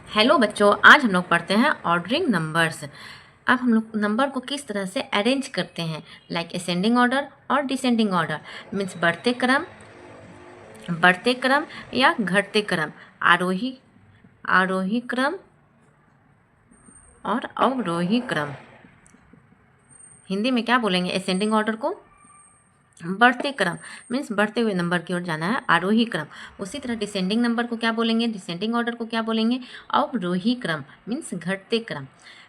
Hello बच्चों, आज हम लोग पढ़ते हैं ऑर्डरिंग नंबर्स। अब हम लोग नंबर को किस तरह से अरेंज करते हैं, लाइक असेंडिंग ऑर्डर और डिसेंडिंग ऑर्डर। मीन्स बढ़ते क्रम या घटते क्रम, आरोही आरोही क्रम और अवरोही क्रम। हिंदी में क्या बोलेंगे असेंडिंग ऑर्डर को? बढ़ते क्रम, मीन्स बढ़ते हुए नंबर की ओर जाना है, आरोही क्रम। उसी तरह डिसेंडिंग नंबर को क्या बोलेंगे, डिसेंडिंग ऑर्डर को क्या बोलेंगे? अवरोही क्रम, मीन्स घटते क्रम।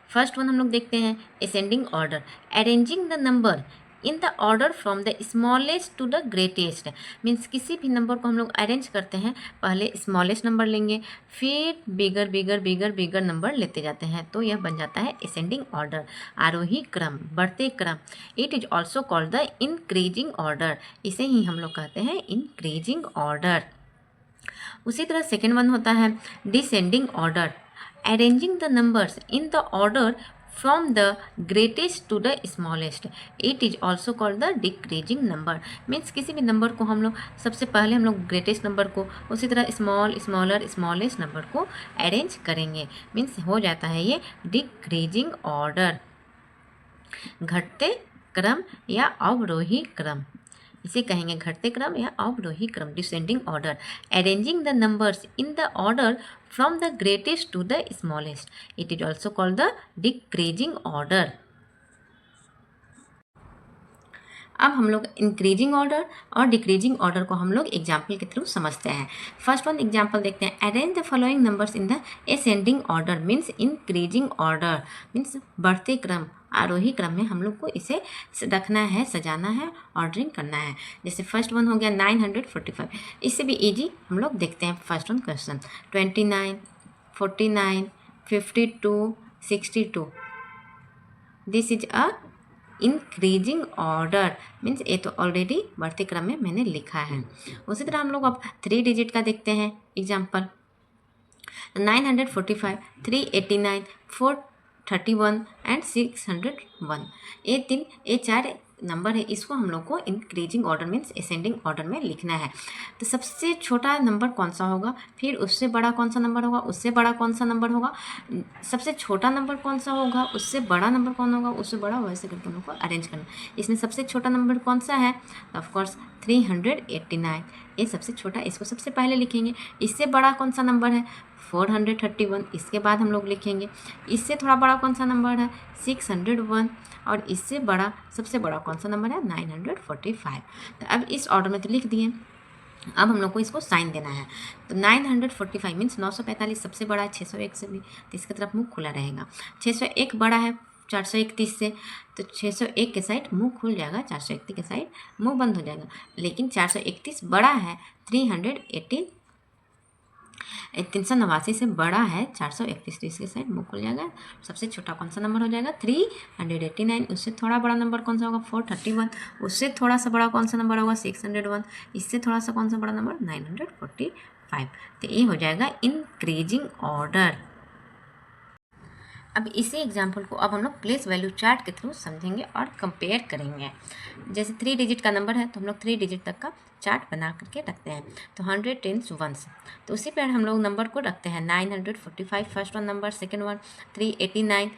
फर्स्ट वन हम लोग देखते हैं ascending order, arranging the number in the order from the smallest to the greatest. Means किसी भी नंबर को हम लोग अरेंज करते हैं, पहले स्मॉलेस्ट नंबर लेंगे, फिर बिगर बिगर बिगर बिगर नंबर लेते जाते हैं, तो यह बन जाता है असेंडिंग ऑर्डर, आरोही क्रम, बढ़ते क्रम। It is also called the increasing order, इसे ही हम लोग कहते हैं इंक्रीजिंग ऑर्डर। उसी तरह सेकेंड वन होता है descending order, arranging the numbers in the order from the greatest to the smallest. It is also called the decreasing number. Means किसी भी नंबर को हम लोग सबसे पहले हम लोग ग्रेटेस्ट नंबर को, उसी तरह स्मॉल स्मॉलर स्मॉलेस्ट नंबर को अरेंज करेंगे। मीन्स हो जाता है ये डिक्रीजिंग ऑर्डर, घटते क्रम या अवरोही क्रम, इसे कहेंगे घटते क्रम या अवरोही क्रम, descending order. Arranging the numbers in the order from the greatest to the smallest, it is also called the decreasing order. अब हम लोग इंक्रीजिंग ऑर्डर और डिक्रीजिंग ऑर्डर को हम लोग एग्जाम्पल के थ्रू समझते हैं। फर्स्ट वन एग्जाम्पल देखते हैं, arrange the following numbers in the ascending order, means increasing order, means बढ़ते क्रम, आरोही क्रम में हम लोग को इसे रखना है, सजाना है, ऑर्डरिंग करना है। जैसे फर्स्ट वन हो गया 945, इससे भी इजी हम लोग देखते हैं। First one question 29, 49, 52, 62, this is a increasing order, means ये तो ऑलरेडी बढ़ते क्रम में मैंने लिखा है। उसी तरह हम लोग अब 3 डिजिट का देखते हैं एग्जाम्पल, 945, 389, 431 एंड 601। ये चार नंबर है, इसको हम लोग को increasing order means ascending order में लिखना है। तो सबसे छोटा नंबर कौन सा होगा, फिर उससे बड़ा कौन सा नंबर होगा, उससे बड़ा कौन सा नंबर होगा, सबसे छोटा नंबर कौन सा होगा, उससे बड़ा नंबर कौन होगा, उससे बड़ा, वैसे करके हम लोग को अरेंज करना। इसमें सबसे छोटा नंबर कौन सा है, ऑफकोर्स 389, ये सबसे छोटा, इसको सबसे पहले लिखेंगे। इससे बड़ा कौन सा नंबर है, 431, इसके बाद हम लोग लिखेंगे। इससे थोड़ा बड़ा कौन सा नंबर है, 601, और इससे बड़ा, सबसे बड़ा कौन सा नंबर है, 945। तो अब इस ऑर्डर में तो लिख दिए, अब हम लोग को इसको साइन देना है। तो 945 मीन्स 945 सबसे बड़ा है 601 से भी, तो इसकी तरफ मुँह खुला रहेगा। 601 बड़ा है 431 से, तो 601 के साइड मुंह खुल जाएगा, 431 के साइड मुंह बंद हो जाएगा। लेकिन 431 बड़ा है 389 से बड़ा है 431, तो इसके साइड मुँह खुल जाएगा। सबसे छोटा कौन सा नंबर हो जाएगा, 389। उससे थोड़ा बड़ा नंबर कौन सा होगा, 431। उससे थोड़ा सा बड़ा कौन सा नंबर होगा, 601। इससे थोड़ा सा कौन सा बड़ा नंबर, 945। तो ये हो जाएगा इंक्रीजिंग ऑर्डर। अब इसी एग्जाम्पल को अब हम लोग प्लेस वैल्यू चार्ट के थ्रू समझेंगे और कंपेयर करेंगे। जैसे 3 डिजिट का नंबर है तो हम लोग 3 डिजिट तक का चार्ट बना करके रखते हैं। तो 100, 10, 1, तो उसी पर हम लोग नंबर को रखते हैं। 945 first one number, second one 389,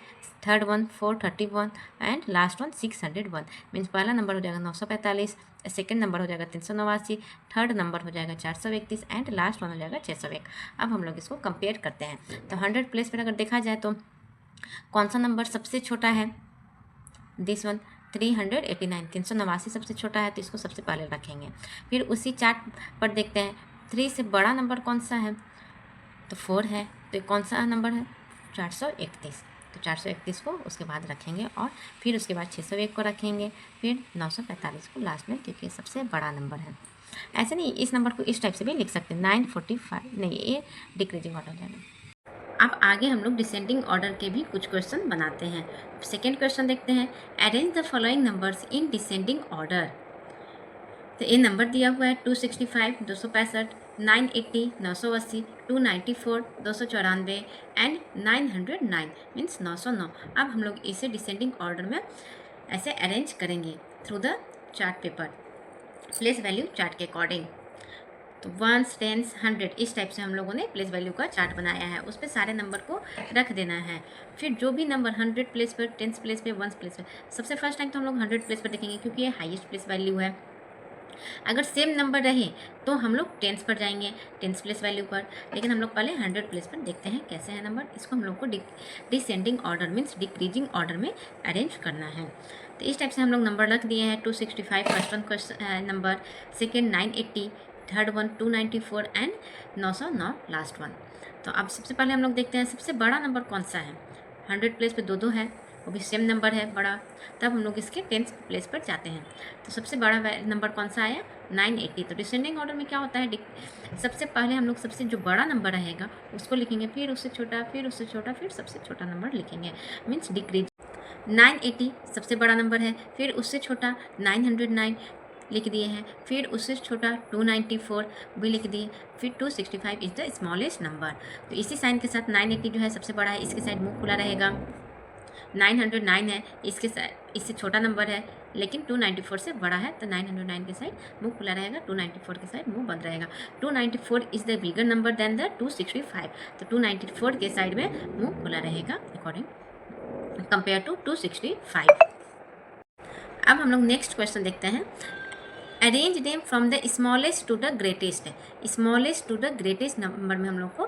third one 431 and last one 601। Means पहला नंबर हो जाएगा 945, सेकेंड नंबर हो जाएगा 389, थर्ड नंबर हो जाएगा 431 एंड लास्ट वन हो जाएगा 601। अब हम लोग इसको कंपेयर करते हैं। तो 100 प्लेस पर अगर देखा जाए तो कौन सा नंबर सबसे छोटा है, दिस वन 389, 389 सबसे छोटा है, तो इसको सबसे पहले रखेंगे। फिर उसी चार्ट पर देखते हैं 3 से बड़ा नंबर कौन सा है, तो 4 है, तो कौन सा नंबर है, 431, तो 431 को उसके बाद रखेंगे, और फिर उसके बाद 601 को रखेंगे, फिर 945 को लास्ट में, क्योंकि सबसे बड़ा नंबर है। ऐसे नहीं, इस नंबर को इस टाइप से भी लिख सकते हैं, 945 नहीं, ये डिक्रीजिंग ऑर्डर हो जाएगा। अब आगे हम लोग डिसेंडिंग ऑर्डर के भी कुछ क्वेश्चन बनाते हैं। सेकेंड क्वेश्चन देखते हैं, arrange the following numbers in descending order. तो ये नंबर दिया हुआ है 265 265, 980 980, 294 294 एंड 909 मीन्स 909। अब हम लोग इसे डिसेंडिंग ऑर्डर में ऐसे अरेंज करेंगे through the chart paper, place value chart के अकॉर्डिंग। तो 1s 10s 100 इस टाइप से हम लोगों ने प्लेस वैल्यू का चार्ट बनाया है। उस पर सारे नंबर को रख देना है। फिर जो भी नंबर 100 प्लेस पर, 10s प्लेस पे, 1s प्लेस पर, सबसे फर्स्ट टाइम तो हम लोग 100 प्लेस पर देखेंगे क्योंकि ये हाईएस्ट प्लेस वैल्यू है। अगर सेम नंबर रहे तो हम लोग 10s पर जाएंगे, 10s प्लेस वैल्यू पर। लेकिन हम लोग पहले 100 प्लेस पर देखते हैं कैसे है नंबर। इसको हम लोग को descending order means decreasing order में अरेंज करना है। तो इस टाइप से हम लोग नंबर रख दिए हैं। 265 first one question number, second 980, third one 294 and 909 last one. तो अब सबसे पहले हम लोग देखते हैं सबसे बड़ा नंबर कौन सा है। 100 प्लेस पे 2 है, वो भी सेम नंबर है बड़ा। तब हम लोग इसके 10th प्लेस पर जाते हैं। तो सबसे बड़ा नंबर कौन सा आया, 980। तो डिसेंडिंग ऑर्डर में क्या होता है, सबसे पहले हम लोग सबसे जो बड़ा नंबर रहेगा उसको लिखेंगे, फिर उससे छोटा, फिर उससे छोटा, फिर सबसे छोटा नंबर लिखेंगे, मीन्स डिक्रीज। 980 सबसे बड़ा नंबर है, फिर उससे छोटा 909 लिख दिए हैं, फिर उससे छोटा 294 भी लिख दिए, फिर 265 इज़ द स्मॉलेस्ट नंबर। तो इसी साइन के साथ 980 जो है सबसे बड़ा है, इसके साइड मुंह खुला रहेगा। 909 है, इससे छोटा नंबर है लेकिन 294 से बड़ा है, तो 909 के साइड मुंह खुला रहेगा, 294 के साइड मुंह बंद रहेगा। 294 is the bigger number than the 265, तो 294 के साइड में मुंह खुला रहेगा अकॉर्डिंग कंपेयर टू 265। अब हम लोग नेक्स्ट क्वेश्चन देखते हैं। Arrange them from the smallest to the greatest. Smallest to the greatest number में हम लोग को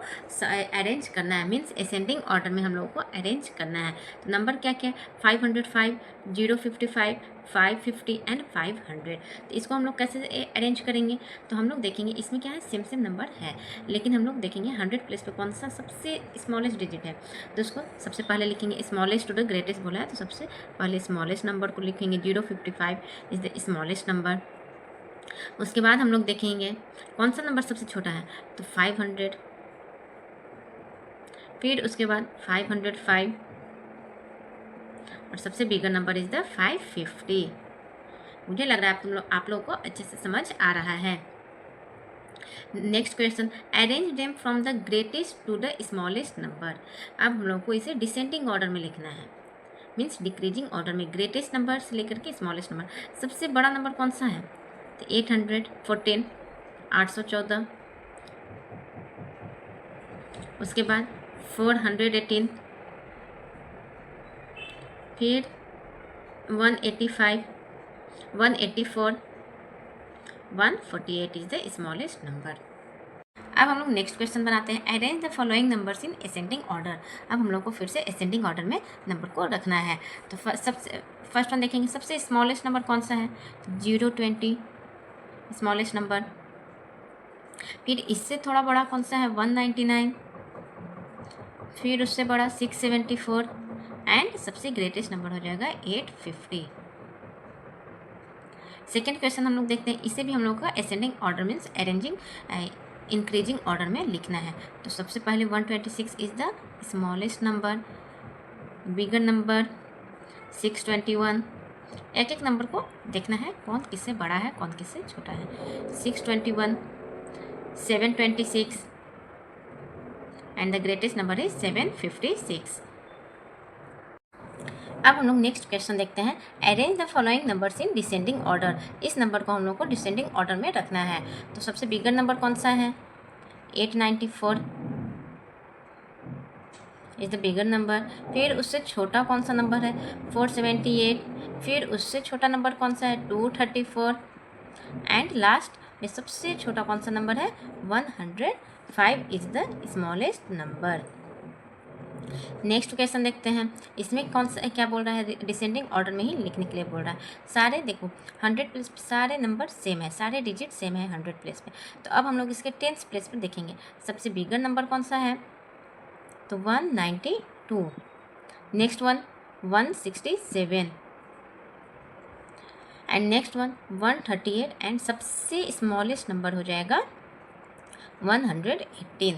अरेंज करना है, मीन्स असेंडिंग ऑर्डर में हम लोग को अरेंज करना है। तो नंबर क्या क्या है, 505, 055, 550 एंड 500। तो इसको हम लोग कैसे अरेंज करेंगे, तो हम लोग देखेंगे इसमें क्या है, सेम सेम नंबर है, लेकिन हम लोग देखेंगे 100 प्लेस पे कौन सा सबसे स्मॉलेस्ट डिजिट है। तो उसको सबसे पहले लिखेंगे, स्मॉलेस्ट टू द ग्रेटेस्ट बोला है तो सबसे पहले स्मॉलेस्ट नंबर को लिखेंगे, 055 इज़ द स्मॉलेस्ट नंबर। उसके बाद हम लोग देखेंगे कौन सा नंबर सबसे छोटा है, तो 500, फिर उसके बाद 505 और सबसे बिगर नंबर इज द 550। मुझे लग रहा है आप लोगों को अच्छे से समझ आ रहा है। Next question, arrange them from the greatest to the smallest number. अब हम लोग को इसे डिसेंडिंग ऑर्डर में लिखना है, मीन्स डिक्रीजिंग ऑर्डर में, ग्रेटेस्ट नंबर से लेकर के स्मॉलेस्ट नंबर। सबसे बड़ा नंबर कौन सा है, तो 814, 814, उसके बाद 418, फिर 185, 184, 148 इज द स्मॉलेस्ट नंबर। अब हम लोग नेक्स्ट क्वेश्चन बनाते हैं, arrange the following numbers in ascending order. अब हम लोग को फिर से असेंडिंग ऑर्डर में नंबर को रखना है। तो सबसे फर्स्ट वन देखेंगे, सबसे स्मॉलेस्ट नंबर कौन सा है, 020 स्मॉलेस्ट नंबर। फिर इससे थोड़ा बड़ा कौन सा है, 199, फिर उससे बड़ा 674 एंड सबसे ग्रेटेस्ट नंबर हो जाएगा 850। सेकेंड क्वेश्चन हम लोग देखते हैं, इसे भी हम लोग का ascending order means arranging increasing order में लिखना है। तो सबसे पहले 126 is the smallest number, bigger number 621। एक एक नंबर को देखना है कौन किससे बड़ा है कौन किससे छोटा है। 621, 726 and the greatest number is 756। अब हम लोग नेक्स्ट क्वेश्चन देखते हैं, arrange the following numbers in descending order. इस नंबर को हम लोग को डिसेंडिंग ऑर्डर में रखना है। तो सबसे बिगर नंबर कौन सा है, 894 इज द बिगर नंबर। फिर उससे छोटा कौन सा नंबर है, 478। फिर उससे छोटा नंबर कौन सा है, 234 एंड लास्ट में सबसे छोटा कौन सा नंबर है, 105 is the smallest number. Next question देखते हैं, इसमें कौन सा क्या बोल रहा है, डिसेंडिंग ऑर्डर में ही लिखने के लिए बोल रहा है। सारे देखो 100 प्लेस सारे नंबर सेम है, सारे डिजिट सेम है 100 प्लेस पे। तो अब हम लोग इसके 10th प्लेस पर देखेंगे, सबसे बिगर नंबर कौन सा है, तो 192। Next one 167 and next one 138 and सबसे स्मॉलेस्ट नंबर हो जाएगा 118।